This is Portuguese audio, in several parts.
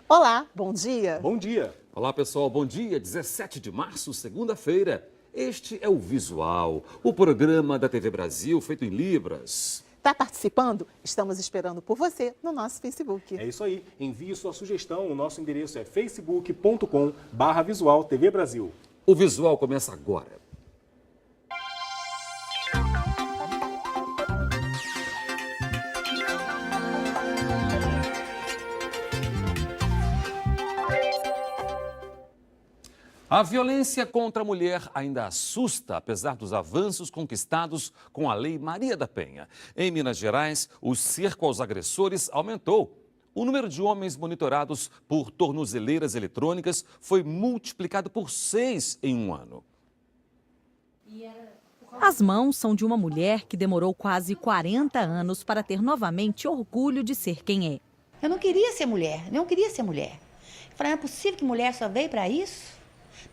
Olá, bom dia. Bom dia. Olá pessoal, bom dia. 17 de março, segunda-feira. Este é o Visual, o programa da TV Brasil feito em Libras. Está participando? Estamos esperando por você no nosso Facebook. É isso aí. Envie sua sugestão. O nosso endereço é facebook.com/Visual TV Brasil. O Visual começa agora. A violência contra a mulher ainda assusta, apesar dos avanços conquistados com a Lei Maria da Penha. Em Minas Gerais, o cerco aos agressores aumentou. O número de homens monitorados por tornozeleiras eletrônicas foi multiplicado por 6 em um ano. As mãos são de uma mulher que demorou quase 40 anos para ter novamente orgulho de ser quem é. Eu não queria ser mulher, não queria ser mulher. Eu falei, não é possível que mulher só veio para isso?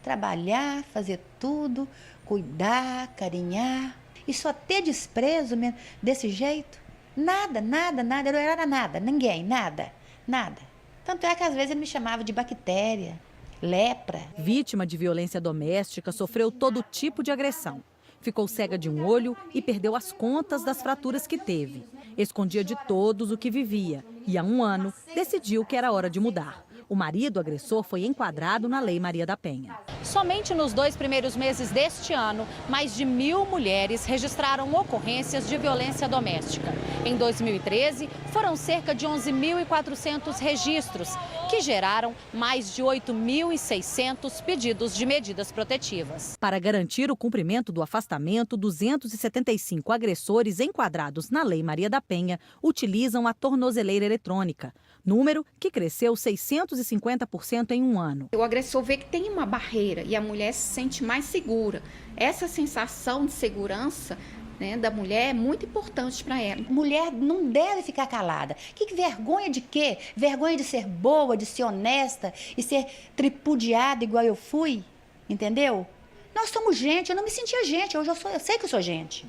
Trabalhar, fazer tudo, cuidar, carinhar. E só ter desprezo mesmo, desse jeito? Nada, nada, nada. Eu não era nada, ninguém, nada, nada. Tanto é que às vezes ele me chamava de bactéria, lepra. Vítima de violência doméstica, sofreu todo tipo de agressão. Ficou cega de um olho e perdeu as contas das fraturas que teve. Escondia de todos o que vivia e há um ano decidiu que era hora de mudar. O marido agressor foi enquadrado na Lei Maria da Penha. Somente nos 2 primeiros meses deste ano, mais de 1.000 mulheres registraram ocorrências de violência doméstica. Em 2013, foram cerca de 11.400 registros, que geraram mais de 8.600 pedidos de medidas protetivas. Para garantir o cumprimento do afastamento, 275 agressores enquadrados na Lei Maria da Penha utilizam a tornozeleira eletrônica, número que cresceu 650% em um ano. O agressor vê que tem uma barreira e a mulher se sente mais segura. Essa sensação de segurança, né, da mulher é muito importante para ela. Mulher não deve ficar calada. Que vergonha de quê? Vergonha de ser boa, de ser honesta e ser tripudiada igual eu fui, entendeu? Nós somos gente, eu não me sentia gente, hoje eu sei que eu sou gente.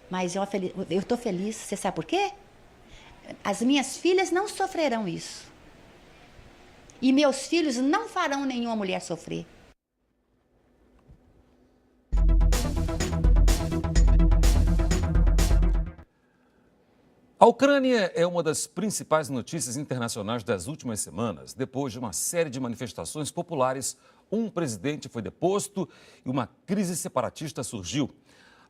Mas eu estou feliz, você sabe por quê? As minhas filhas não sofrerão isso. E meus filhos não farão nenhuma mulher sofrer. A Ucrânia é uma das principais notícias internacionais das últimas semanas. Depois de uma série de manifestações populares, um presidente foi deposto e uma crise separatista surgiu.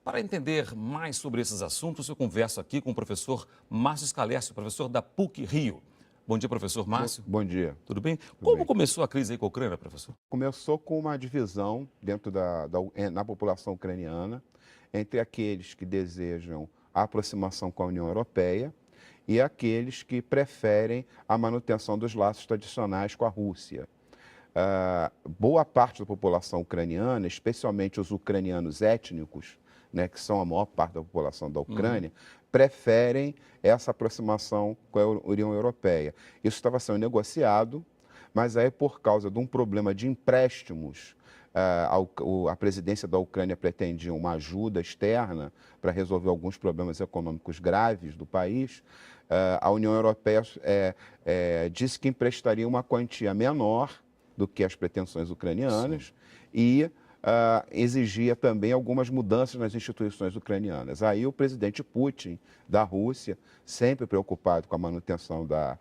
Para entender mais sobre esses assuntos, eu converso aqui com o professor Márcio Scalessi, professor da PUC-Rio. Bom dia, professor Márcio. Bom dia. Tudo bem? Como começou a crise aí com a Ucrânia, professor? Começou com uma divisão dentro na população ucraniana entre aqueles que desejam a aproximação com a União Europeia e aqueles que preferem a manutenção dos laços tradicionais com a Rússia. Boa parte da população ucraniana, especialmente os ucranianos étnicos, né, que são a maior parte da população da Ucrânia, preferem essa aproximação com a União Europeia. Isso estava sendo negociado, mas aí por causa de um problema de empréstimos, a presidência da Ucrânia pretendia uma ajuda externa para resolver alguns problemas econômicos graves do país. A União Europeia disse que emprestaria uma quantia menor do que as pretensões ucranianas. Sim. E exigia também algumas mudanças nas instituições ucranianas. Aí o presidente Putin, da Rússia, sempre preocupado com a manutenção da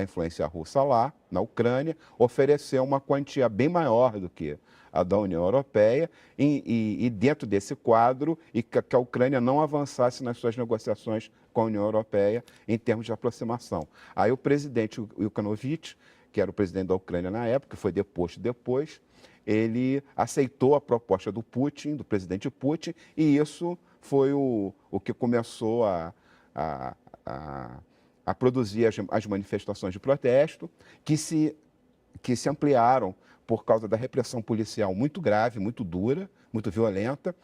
influência russa lá, na Ucrânia, ofereceu uma quantia bem maior do que a da União Europeia e dentro desse quadro, e que a Ucrânia não avançasse nas suas negociações com a União Europeia em termos de aproximação. Aí o presidente Yanukovych, que era o presidente da Ucrânia na época, foi deposto depois, ele aceitou a proposta do Putin, do presidente Putin, e isso foi o que começou a produzir as manifestações de protesto, que se ampliaram por causa da repressão policial muito grave, muito dura, muito violenta,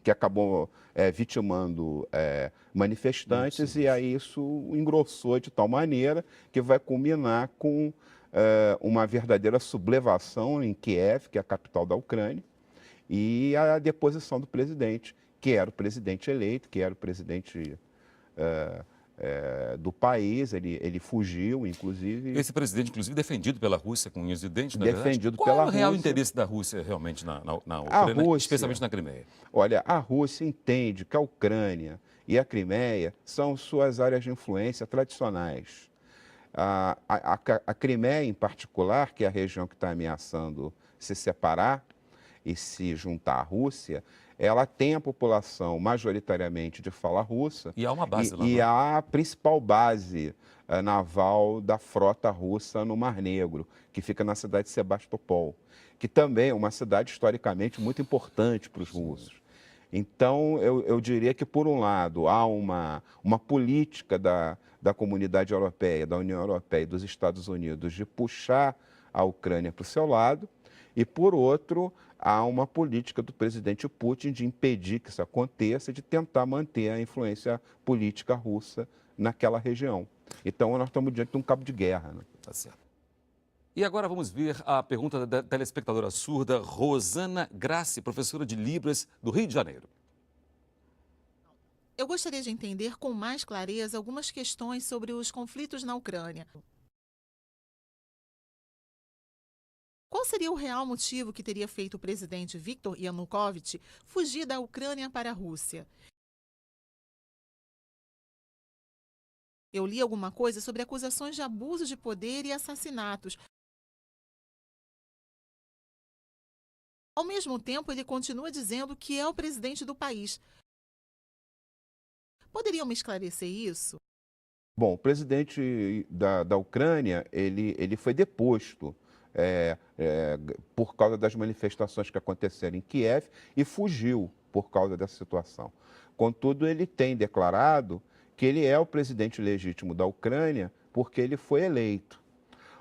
que acabou vitimando manifestantes, e aí isso engrossou de tal maneira que vai culminar com uma verdadeira sublevação em Kiev, que é a capital da Ucrânia, e a deposição do presidente, que era o presidente eleito, que era o presidente do país, ele fugiu, inclusive. Esse presidente, inclusive, defendido pela Rússia com unhas e dentes, na verdade. Defendido Qual pela é o real Rússia. interesse da Rússia realmente na A Ucrânia, Rússia, especialmente na Crimeia? Olha, a Rússia entende que a Ucrânia e a Crimeia são suas áreas de influência tradicionais. A Crimeia, em particular, que é a região que está ameaçando se separar e se juntar à Rússia, ela tem a população majoritariamente de fala russa. E há uma base lá. E não é? a principal base naval da frota russa no Mar Negro, que fica na cidade de Sebastopol, que também é uma cidade historicamente muito importante para os russos. Então, eu diria que, por um lado, há uma política da comunidade europeia, da União Europeia e dos Estados Unidos de puxar a Ucrânia para o seu lado, e, por outro, há uma política do presidente Putin de impedir que isso aconteça e de tentar manter a influência política russa naquela região. Então, nós estamos diante de um cabo de guerra. Né? Tá certo. E agora vamos ver a pergunta da telespectadora surda Rosana Grassi, professora de Libras do Rio de Janeiro. Eu gostaria de entender com mais clareza algumas questões sobre os conflitos na Ucrânia. Qual seria o real motivo que teria feito o presidente Viktor Yanukovych fugir da Ucrânia para a Rússia? Eu li alguma coisa sobre acusações de abuso de poder e assassinatos. Ao mesmo tempo, ele continua dizendo que é o presidente do país. Poderiam me esclarecer isso? Bom, o presidente da Ucrânia, ele foi deposto por causa das manifestações que aconteceram em Kiev e fugiu por causa dessa situação. Contudo, ele tem declarado que ele é o presidente legítimo da Ucrânia porque ele foi eleito.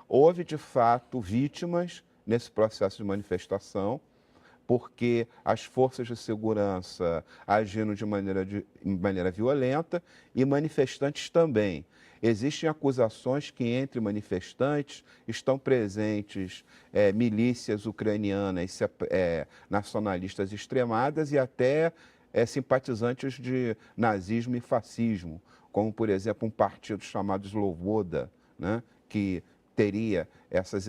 Houve, de fato, vítimas nesse processo de manifestação, porque as forças de segurança agiram de maneira violenta e manifestantes também. Existem acusações que entre manifestantes estão presentes milícias ucranianas nacionalistas extremadas e até simpatizantes de nazismo e fascismo, como, por exemplo, um partido chamado Sloboda, né, que teria essas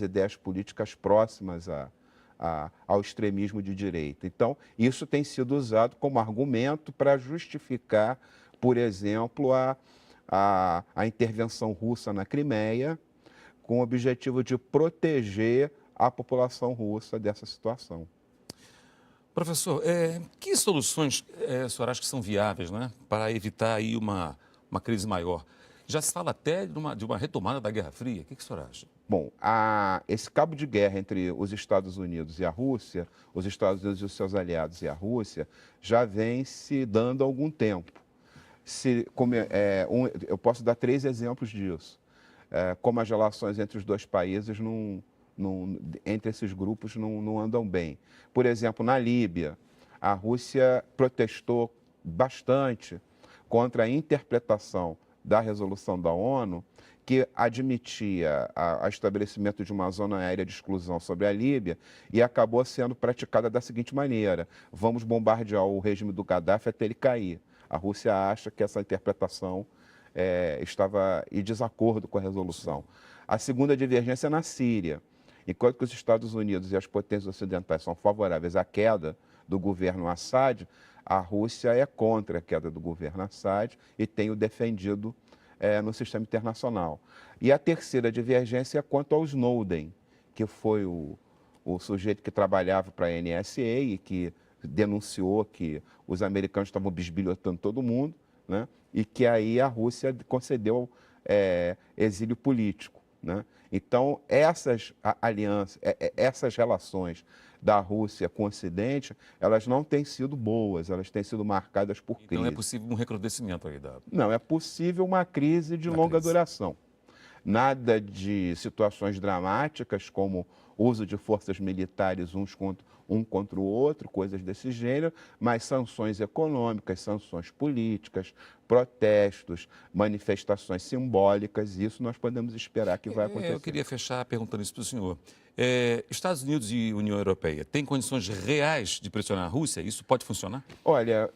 ideias políticas próximas ao extremismo de direita. Então, isso tem sido usado como argumento para justificar, por exemplo, a intervenção russa na Crimeia, com o objetivo de proteger a população russa dessa situação. Professor, que soluções o senhor acha que são viáveis, né, para evitar aí uma crise maior? Já se fala até de uma retomada da Guerra Fria. O que o senhor acha? Bom, esse cabo de guerra entre os Estados Unidos e a Rússia, os Estados Unidos e os seus aliados e a Rússia, já vem se dando há algum tempo. Eu posso dar 3 exemplos disso. Como as relações entre os dois países, entre esses grupos, não andam bem. Por exemplo, na Líbia, a Rússia protestou bastante contra a interpretação da resolução da ONU que admitia o estabelecimento de uma zona aérea de exclusão sobre a Líbia e acabou sendo praticada da seguinte maneira: vamos bombardear o regime do Gaddafi até ele cair. A Rússia acha que essa interpretação estava em desacordo com a resolução. A segunda divergência é na Síria. Enquanto que os Estados Unidos e as potências ocidentais são favoráveis à queda do governo Assad, a Rússia é contra a queda do governo Assad e tem o defendido no sistema internacional. E a terceira divergência é quanto ao Snowden, que foi o sujeito que trabalhava para a NSA e que denunciou que os americanos estavam bisbilhotando todo mundo, né? E que aí a Rússia concedeu exílio político, né? Então, essas alianças, essas relações da Rússia com o Ocidente, elas não têm sido boas, elas têm sido marcadas por crise. Então é possível um recrudescimento aí da... Não, é possível uma crise de longa duração. nada de situações dramáticas como uso de forças militares um contra o outro, coisas desse gênero, mas sanções econômicas, sanções políticas, protestos, manifestações simbólicas, isso nós podemos esperar que vai acontecer. Eu queria fechar perguntando isso para o senhor. Estados Unidos e União Europeia têm condições reais de pressionar a Rússia? Isso pode funcionar? Olha,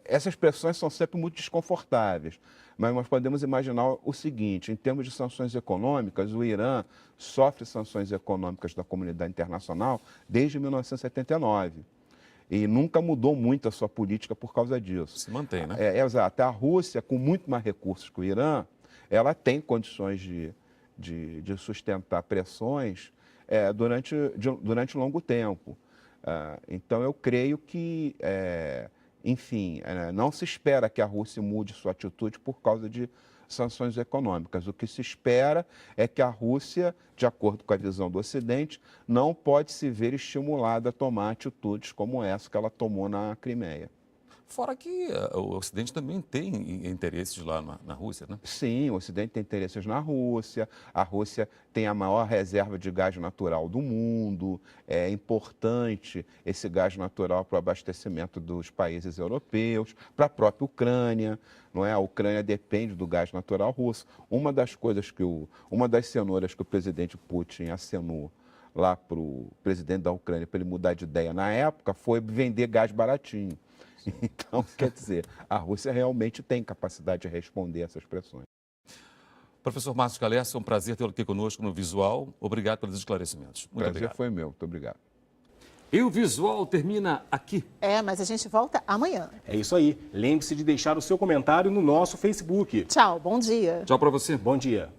essas pressões são sempre muito desconfortáveis, mas nós podemos imaginar o seguinte, em termos de sanções econômicas, o Irã sofre sanções econômicas da comunidade internacional desde 1979 e nunca mudou muito a sua política por causa disso. Se mantém, né? Exato. A Rússia, com muito mais recursos que o Irã, ela tem condições de sustentar pressões durante um longo tempo. Então, eu creio que, enfim, não se espera que a Rússia mude sua atitude por causa de sanções econômicas. O que se espera é que a Rússia, de acordo com a visão do Ocidente, não pode se ver estimulada a tomar atitudes como essa que ela tomou na Crimeia. Fora que o Ocidente também tem interesses lá na Rússia, né? Sim, o Ocidente tem interesses na Rússia. A Rússia tem a maior reserva de gás natural do mundo. É importante esse gás natural para o abastecimento dos países europeus, para a própria Ucrânia, não é? A Ucrânia depende do gás natural russo. Uma das cenouras que o presidente Putin acenou lá para o presidente da Ucrânia para ele mudar de ideia na época foi vender gás baratinho. Então, quer dizer, a Rússia realmente tem capacidade de responder a essas pressões. Professor Márcio Gallerça, é um prazer tê-lo aqui conosco no Visual. Obrigado pelos esclarecimentos. Muito obrigado. O prazer foi meu. Muito obrigado. E o Visual termina aqui. Mas a gente volta amanhã. É isso aí. Lembre-se de deixar o seu comentário no nosso Facebook. Tchau, bom dia. Tchau para você. Bom dia.